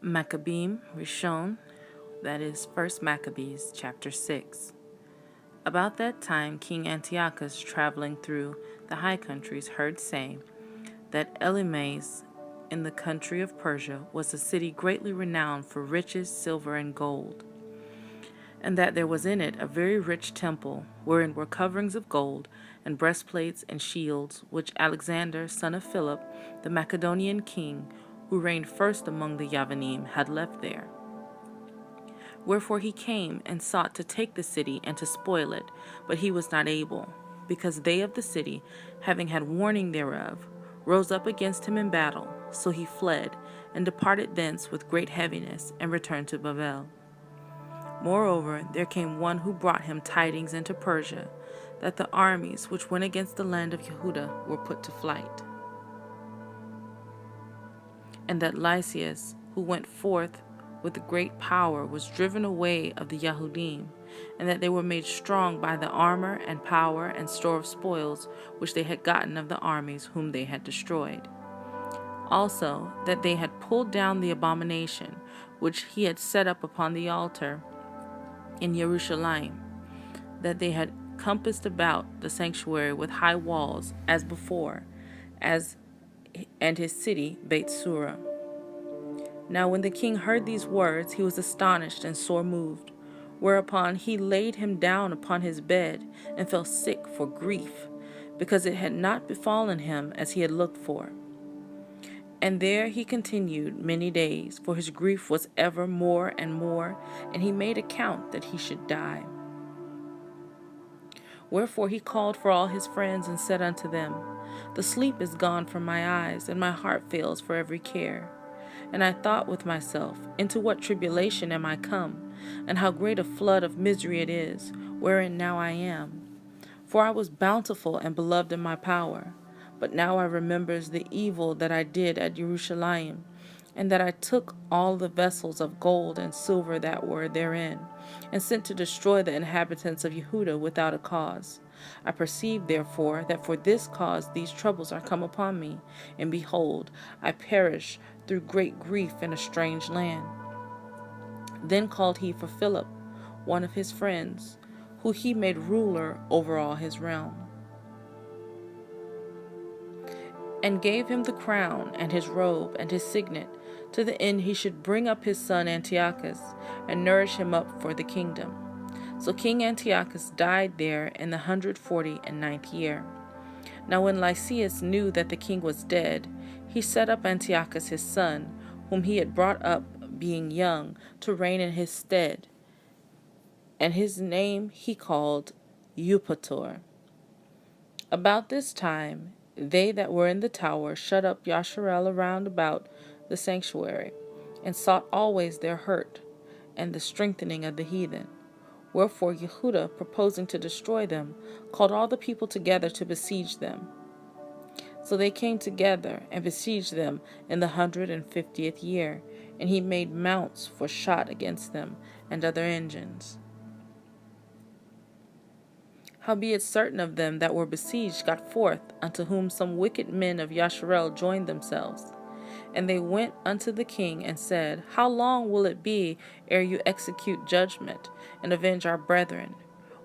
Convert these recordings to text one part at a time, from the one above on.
Makkabiym, Ri'shon, that is 1st Maccabees, chapter 6. About that time King Antiochus, traveling through the high countries, heard say that Elymas in the country of Persia was a city greatly renowned for riches, silver, and gold, and that there was in it a very rich temple, wherein were coverings of gold, and breastplates and shields, which Alexander, son of Philip, the Macedonian king, who reigned first among the Yavanim, had left there. Wherefore he came and sought to take the city and to spoil it, but he was not able, because they of the city, having had warning thereof, rose up against him in battle. So he fled, and departed thence with great heaviness, and returned to Babel. Moreover, there came one who brought him tidings into Persia, that the armies which went against the land of Yehuda were put to flight, and that Lysias, who went forth with great power, was driven away of the Yahudim, and that they were made strong by the armor and power and store of spoils which they had gotten of the armies whom they had destroyed. Also, that they had pulled down the abomination which he had set up upon the altar in Jerusalem, that they had compassed about the sanctuary with high walls as before, and his city Beit Surah. Now when the king heard these words, he was astonished and sore moved, whereupon he laid him down upon his bed and fell sick for grief, because it had not befallen him as he had looked for. And there he continued many days, for his grief was ever more and more, and he made account that he should die. Wherefore he called for all his friends and said unto them, The sleep is gone from my eyes, and my heart fails for every care. And I thought with myself, Into what tribulation am I come, and how great a flood of misery it is, wherein now I am. For I was bountiful and beloved in my power, but now I remembers the evil that I did at Jerusalem, and that I took all the vessels of gold and silver that were therein, and sent to destroy the inhabitants of Yehuda without a cause. I perceive, therefore, that for this cause these troubles are come upon me, and behold, I perish through great grief in a strange land. Then called he for Philip, one of his friends, who he made ruler over all his realm, and gave him the crown and his robe and his signet, to the end he should bring up his son Antiochus, and nourish him up for the kingdom. So King Antiochus died there in the 149th year. Now when Lysias knew that the king was dead, he set up Antiochus his son, whom he had brought up being young, to reign in his stead, and his name he called Eupator. About this time they that were in the tower shut up Yasharel around about the sanctuary, and sought always their hurt, and the strengthening of the heathen. Wherefore Yehuda, proposing to destroy them, called all the people together to besiege them. So they came together and besieged them in the 150th year, and he made mounts for shot against them, and other engines. Howbeit certain of them that were besieged got forth, unto whom some wicked men of Yasharel joined themselves. And they went unto the king and said, How long will it be ere you execute judgment, and avenge our brethren?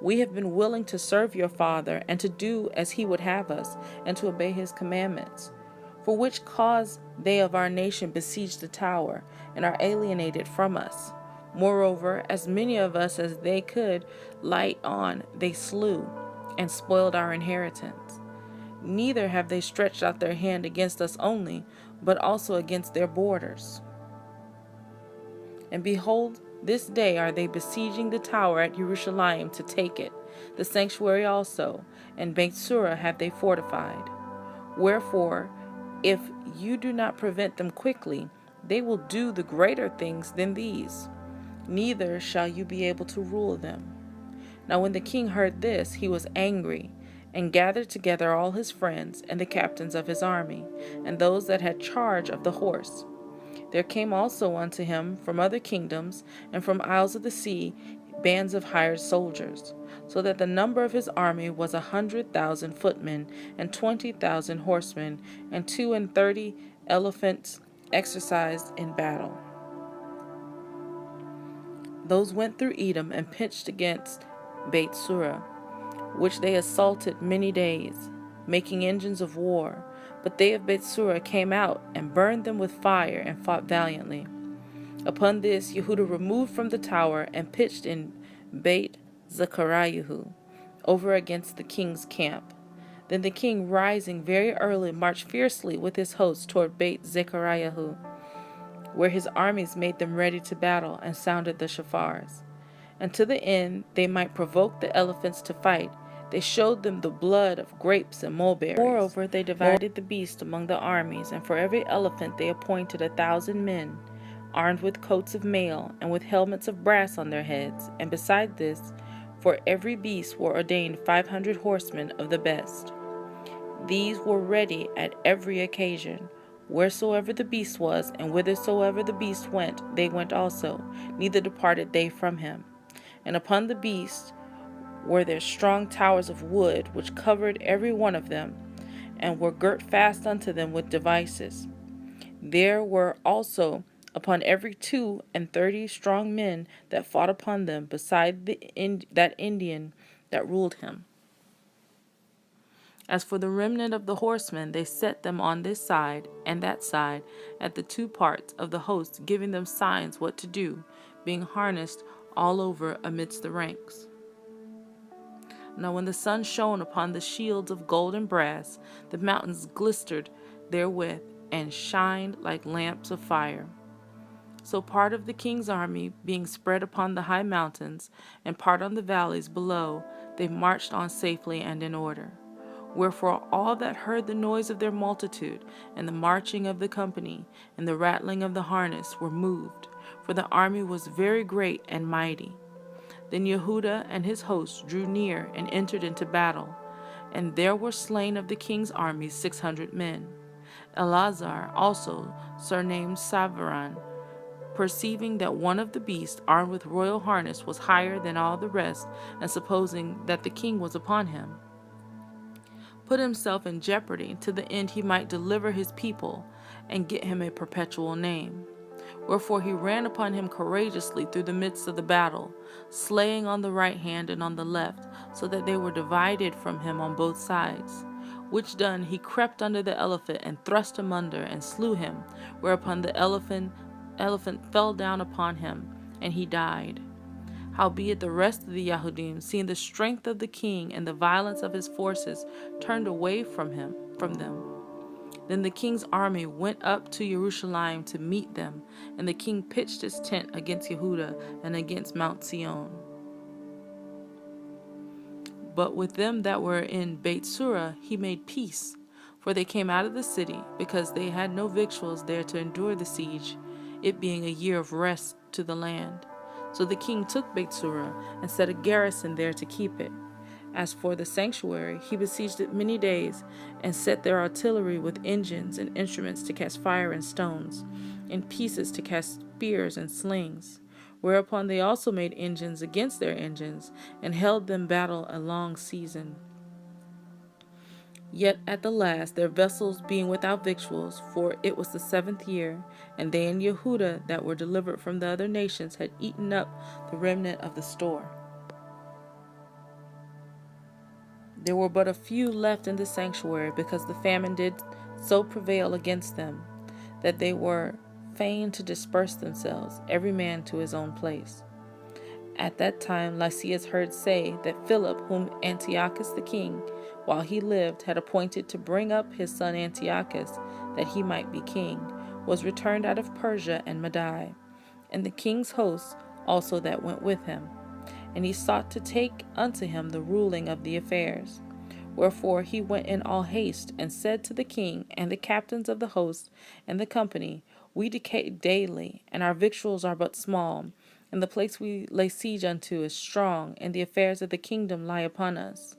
We have been willing to serve your father, and to do as he would have us, and to obey his commandments. For which cause they of our nation besieged the tower, and are alienated from us. Moreover, as many of us as they could light on, they slew, and spoiled our inheritance. Neither have they stretched out their hand against us only, but also against their borders. And behold, this day are they besieging the tower at Jerusalem to take it, the sanctuary also, and Beit Surah have they fortified. Wherefore, if you do not prevent them quickly, they will do the greater things than these. Neither shall you be able to rule them. Now when the king heard this, he was angry, and gathered together all his friends, and the captains of his army, and those that had charge of the horse. There came also unto him from other kingdoms, and from isles of the sea, bands of hired soldiers, so that the number of his army was 100,000 footmen, and 20,000 horsemen, and 32 elephants exercised in battle. Those went through Edom and pitched against Beit Sura, which they assaulted many days, making engines of war. But they of Beit Sura came out and burned them with fire and fought valiantly. Upon this, Yehuda removed from the tower and pitched in Beit Zechariah over against the king's camp. Then the king, rising very early, marched fiercely with his host toward Beit Zechariah, where his armies made them ready to battle and sounded the shofars. And to the end they might provoke the elephants to fight, they showed them the blood of grapes and mulberries. Moreover, they divided the beast among the armies, and for every elephant they appointed 1,000 men, armed with coats of mail and with helmets of brass on their heads. And beside this, for every beast were ordained 500 horsemen of the best. These were ready at every occasion. Wheresoever the beast was, and whithersoever the beast went, they went also, neither departed they from him. And upon the beast were there strong towers of wood, which covered every one of them, and were girt fast unto them with devices. There were also upon every 32 strong men that fought upon them, beside that Indian that ruled him. As for the remnant of the horsemen, they set them on this side and that side at the 2 parts of the host, giving them signs what to do, being harnessed all over amidst the ranks. Now when the sun shone upon the shields of gold and brass, the mountains glistered therewith and shined like lamps of fire. So part of the king's army, being spread upon the high mountains, and part on the valleys below, they marched on safely and in order. Wherefore all that heard the noise of their multitude, and the marching of the company, and the rattling of the harness, were moved, for the army was very great and mighty. Then Yehuda and his hosts drew near and entered into battle, and there were slain of the king's army 600 men. Eleazar also, surnamed Savaran, perceiving that one of the beasts armed with royal harness was higher than all the rest, and supposing that the king was upon him, put himself in jeopardy to the end he might deliver his people and get him a perpetual name. Wherefore he ran upon him courageously through the midst of the battle, slaying on the right hand and on the left, so that they were divided from him on both sides. Which done, he crept under the elephant and thrust him under and slew him, whereupon the elephant fell down upon him, and he died. Howbeit the rest of the Yahudim, seeing the strength of the king and the violence of his forces, turned away from them. Then the king's army went up to Jerusalem to meet them, and the king pitched his tent against Yehuda and against Mount Sion. But with them that were in Beit Sura he made peace, for they came out of the city, because they had no victuals there to endure the siege, it being a year of rest to the land. So the king took Beit Sura and set a garrison there to keep it. As for the sanctuary, he besieged it many days, and set their artillery with engines and instruments to cast fire and stones, and pieces to cast spears and slings. Whereupon they also made engines against their engines, and held them battle a long season. Yet at the last their vessels being without victuals, for it was the 7th year, and they in Yehuda that were delivered from the other nations had eaten up the remnant of the store. There were but a few left in the sanctuary, because the famine did so prevail against them, that they were fain to disperse themselves, every man to his own place. At that time Lysias heard say that Philip, whom Antiochus the king, while he lived, had appointed to bring up his son Antiochus, that he might be king, was returned out of Persia and Media, and the king's hosts also that went with him. And he sought to take unto him the ruling of the affairs. Wherefore he went in all haste, and said to the king and the captains of the host and the company, We decay daily, and our victuals are but small, and the place we lay siege unto is strong, and the affairs of the kingdom lie upon us.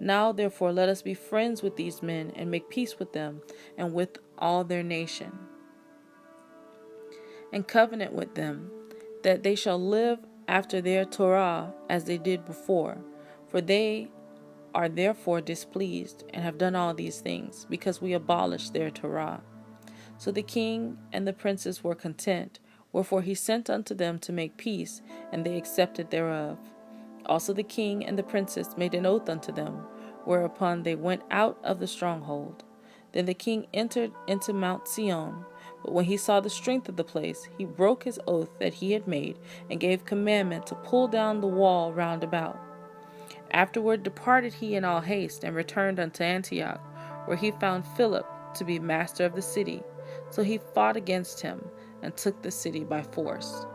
Now therefore let us be friends with these men, and make peace with them, and with all their nation, and covenant with them, that they shall live after their Torah as they did before. For they are therefore displeased, and have done all these things, because we abolished their Torah. So the king and the princes were content, Wherefore he sent unto them to make peace, and they accepted thereof. Also the king and the princess made an oath unto them, whereupon they went out of the stronghold. Then the king entered into Mount Sion, but when he saw the strength of the place, he broke his oath that he had made, and gave commandment to pull down the wall round about. Afterward departed he in all haste, and returned unto Antioch, where he found Philip to be master of the city. So he fought against him, and took the city by force.